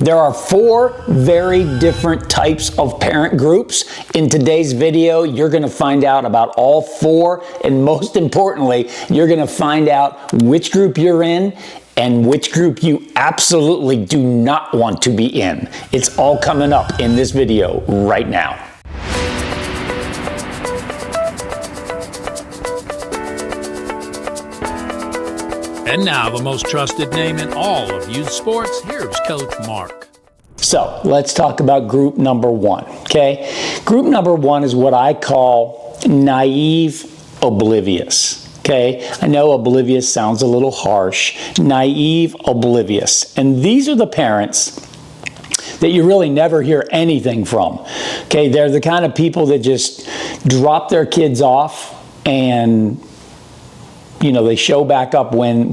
There are 4 very different types of parent groups. In today's video, you're going to find out about all 4, and most importantly, you're going to find out which group you're in and which group you absolutely do not want to be in. It's all coming up in this video right now. And now, the most trusted name in all of youth sports, here's Coach Mark. So, let's talk about group number 1, okay? Group number 1 is what I call naive oblivious, okay? I know oblivious sounds a little harsh. Naive oblivious. And these are the parents that you really never hear anything from, okay? They're the kind of people that just drop their kids off and they show back up when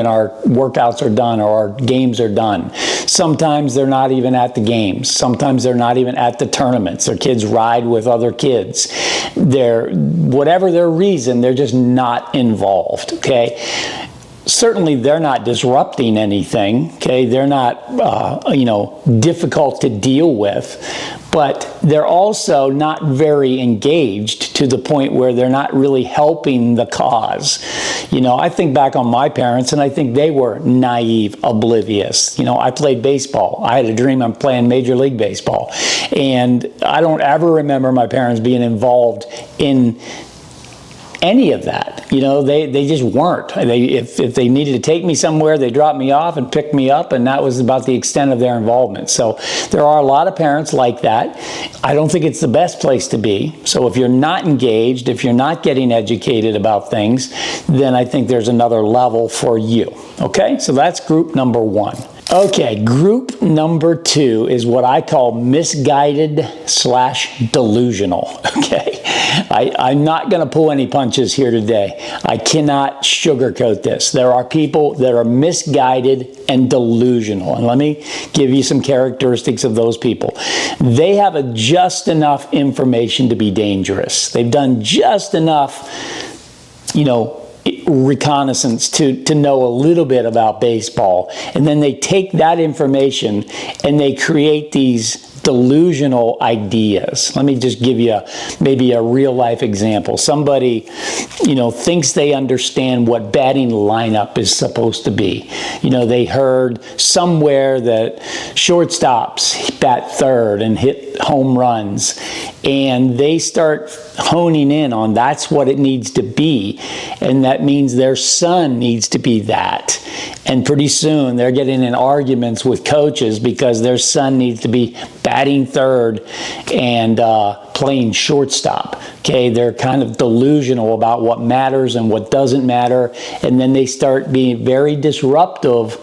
our workouts are done or our games are done. Sometimes they're not even at the games. Sometimes they're not even at the tournaments. Their kids ride with other kids. Whatever their reason, they're just not involved, okay? Certainly, they're not disrupting anything, okay? They're not, difficult to deal with, but they're also not very engaged to the point where they're not really helping the cause. I think back on my parents, and I think they were naive, oblivious. I played baseball. I had a dream of playing Major League Baseball, and I don't ever remember my parents being involved in any of that. They just weren't. If they needed to take me somewhere, they dropped me off and picked me up, and that was about the extent of their involvement. So there are a lot of parents like that. I don't think it's the best place to be. So if you're not engaged, if you're not getting educated about things, then I think there's another level for you. Okay, so that's group number 1. Okay, group number 2 is what I call misguided/delusional, okay? I'm not going to pull any punches here today. I cannot sugarcoat this. There are people that are misguided and delusional, and let me give you some characteristics of those people. They have just enough information to be dangerous. They've done just enough, reconnaissance to know a little bit about baseball, and then they take that information and they create these delusional ideas. Let me just give you maybe a real life example. Somebody, thinks they understand what batting lineup is supposed to be. They heard somewhere that shortstops bat third and hit home runs, and they start honing in on that's what it needs to be, and that means their son needs to be that. And pretty soon they're getting in arguments with coaches because their son needs to be batting third and playing shortstop. Okay, they're kind of delusional about what matters and what doesn't matter, and then they start being very disruptive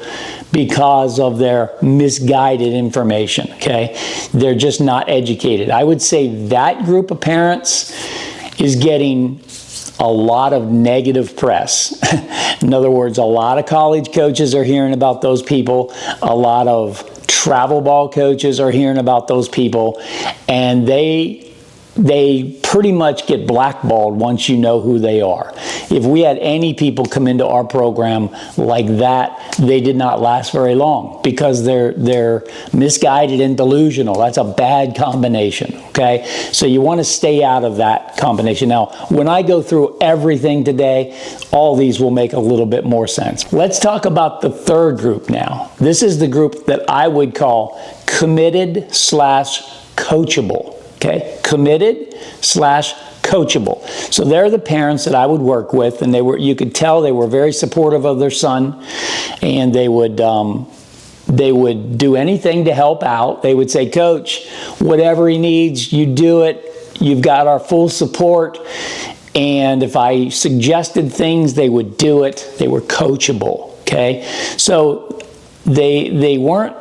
because of their misguided information. Okay, they're just not educated. I would say that group of parents is getting a lot of negative press. In other words, a lot of college coaches are hearing about those people. A lot of travel ball coaches are hearing about those people, and they pretty much get blackballed once you know who they are. If we had any people come into our program like that, they did not last very long because they're misguided and delusional. That's a bad combination, okay? So you want to stay out of that combination. Now, when I go through everything today, all these will make a little bit more sense. Let's talk about the third group now. This is the group that I would call committed/coachable. Okay, committed/coachable. So they're the parents that I would work with, and you could tell they were very supportive of their son, and they would do anything to help out. They would say, "Coach, whatever he needs, you do it. You've got our full support." And if I suggested things, they would do it. They were coachable. Okay, so they weren't.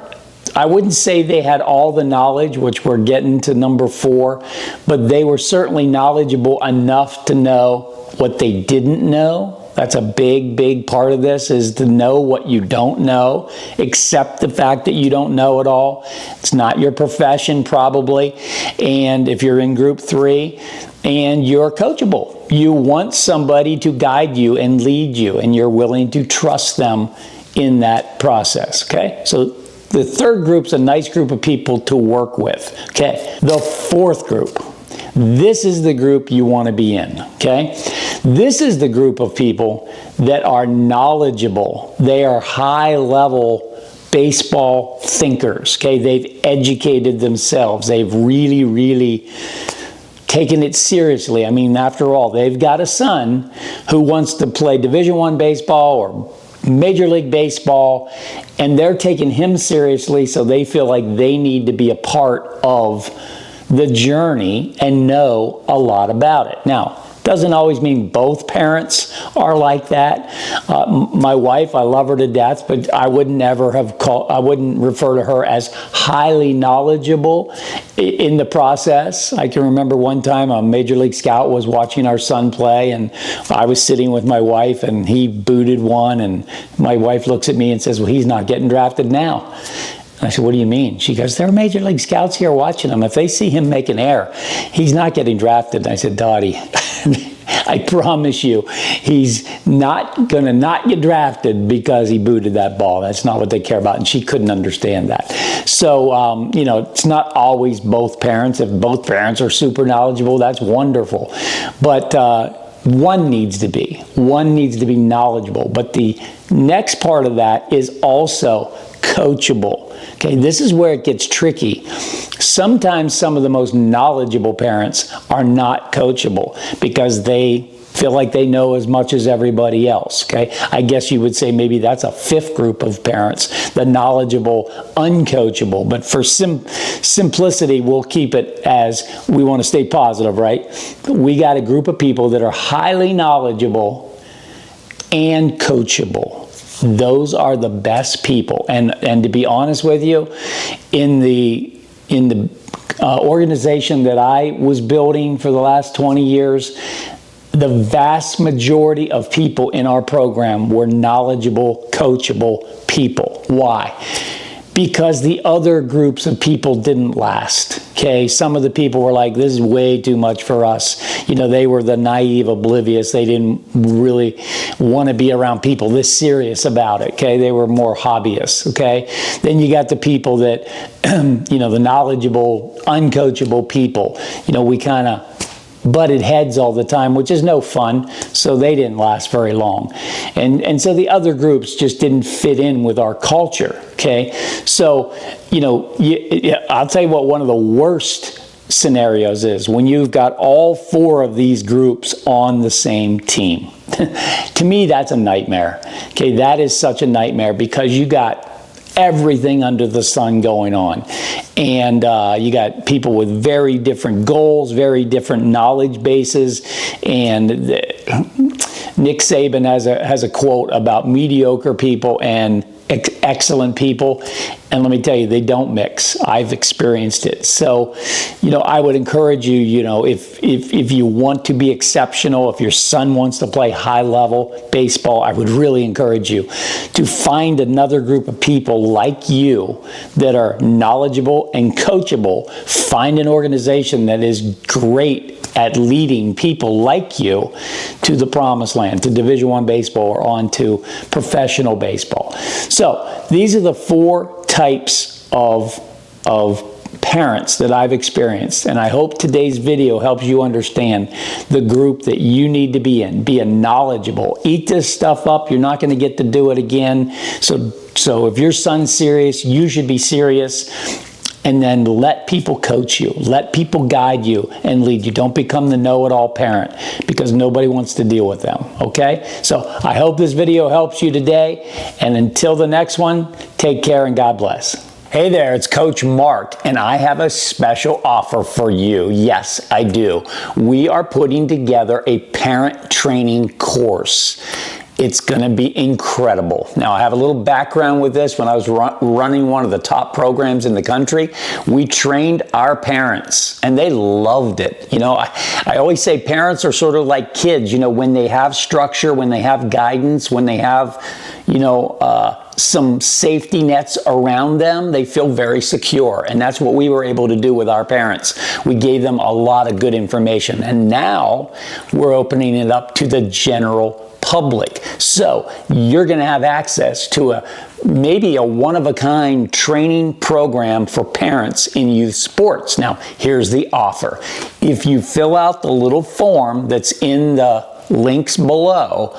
I wouldn't say they had all the knowledge, which we're getting to number 4, but they were certainly knowledgeable enough to know what they didn't know. That's a big, big part of this, is to know what you don't know, accept the fact that you don't know it all. It's not your profession, probably. And if you're in group 3 and you're coachable, you want somebody to guide you and lead you, and you're willing to trust them in that process, okay? So The third group's a nice group of people to work with, okay? The fourth group, this is the group you want to be in, okay? This is the group of people that are knowledgeable. They are high-level baseball thinkers, okay? They've educated themselves. They've really, really taken it seriously. I mean, after all, they've got a son who wants to play Division I baseball or Major League Baseball, and they're taking him seriously, so they feel like they need to be a part of the journey and know a lot about it. Now, doesn't always mean both parents are like that. My wife, I love her to death, but I would never have I wouldn't refer to her as highly knowledgeable in the process. I can remember one time a Major League scout was watching our son play, and I was sitting with my wife, and he booted one, and my wife looks at me and says, well, he's not getting drafted now. And I said, what do you mean? She goes, there are Major League scouts here watching him. If they see him make an error, he's not getting drafted. And I said, Dottie, I promise you, he's not going to not get drafted because he booted that ball. That's not what they care about. And she couldn't understand that. So, you know, it's not always both parents. If both parents are super knowledgeable, that's wonderful. But one needs to be knowledgeable. But the next part of that is also coachable. Okay, this is where it gets tricky. Sometimes some of the most knowledgeable parents are not coachable because they feel like they know as much as everybody else. Okay, I guess you would say maybe that's a fifth group of parents, the knowledgeable, uncoachable. But for simplicity, we'll keep it as we want to stay positive, right? We got a group of people that are highly knowledgeable and coachable. Those are the best people. And to be honest with you, in the organization that I was building for the last 20 years, the vast majority of people in our program were knowledgeable, coachable people. Why? Because the other groups of people didn't last. Okay, some of the people were like, this is way too much for us. You know, they were the naive, oblivious. They didn't really want to be around people this serious about it. Okay, they were more hobbyists. Okay, then you got the people that, you know, the knowledgeable, uncoachable people. You know, we kind of butted heads all the time, which is no fun, so they didn't last very long. And so the other groups just didn't fit in with our culture, okay? So, you know, I'll tell you what one of the worst scenarios is when you've got all four of these groups on the same team. To me, that's a nightmare, okay? That is such a nightmare because you got everything under the sun going on. And you got people with very different goals, very different knowledge bases. And Nick Saban has a quote about mediocre people and excellent people. And let me tell you, they don't mix. I've experienced it. So, you know, I would encourage you, you know, if you want to be exceptional, if your son wants to play high level baseball, I would really encourage you to find another group of people like you that are knowledgeable and coachable. Find an organization that is great at leading people like you to the promised land, to Division I baseball or on to professional baseball. So these are the four types of parents that I've experienced, and I hope today's video helps you understand the group that you need to be in. Be a knowledgeable. Eat this stuff up. You're not going to get to do it again. So if your son's serious, you should be serious. And then let people coach you. Let people guide you and lead you. Don't become the know-it-all parent because nobody wants to deal with them, okay? So I hope this video helps you today. And until the next one, take care and God bless. Hey there, it's Coach Mark, and I have a special offer for you. Yes, I do. We are putting together a parent training course. It's going to be incredible. Now, I have a little background with this. When I was running one of the top programs in the country, we trained our parents, and they loved it. You know, I always say parents are sort of like kids. You know, when they have structure, when they have guidance, when they have, you know, some safety nets around them, they feel very secure. And that's what we were able to do with our parents. We gave them a lot of good information. And now we're opening it up to the general public. So you're going to have access to maybe a one-of-a-kind training program for parents in youth sports. Now, here's the offer. If you fill out the little form that's in the links below,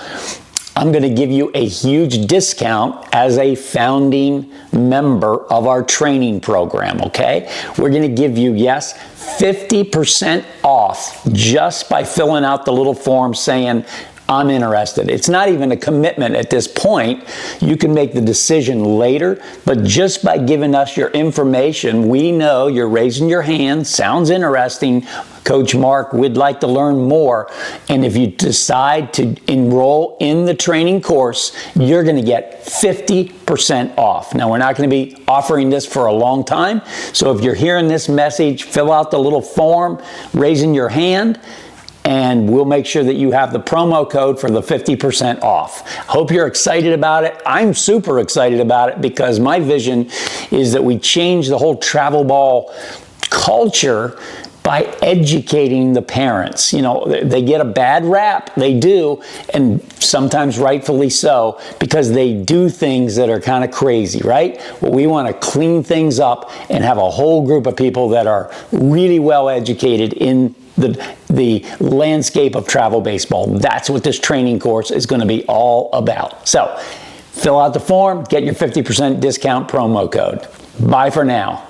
I'm going to give you a huge discount as a founding member of our training program, okay? We're going to give you, yes, 50% off just by filling out the little form saying, I'm interested. It's not even a commitment at this point. You can make the decision later, but just by giving us your information, we know you're raising your hand, sounds interesting. Coach Mark, we'd like to learn more. And if you decide to enroll in the training course, you're going to get 50% off. Now, we're not going to be offering this for a long time. So if you're hearing this message, fill out the little form, raising your hand, and we'll make sure that you have the promo code for the 50% off. Hope you're excited about it. I'm super excited about it because my vision is that we change the whole travel ball culture by educating the parents. You know, they get a bad rap, they do, and sometimes rightfully so, because they do things that are kind of crazy, right? Well, we want to clean things up and have a whole group of people that are really well educated in the landscape of travel baseball. That's what this training course is going to be all about. So fill out the form, get your 50% discount promo code. Bye for now.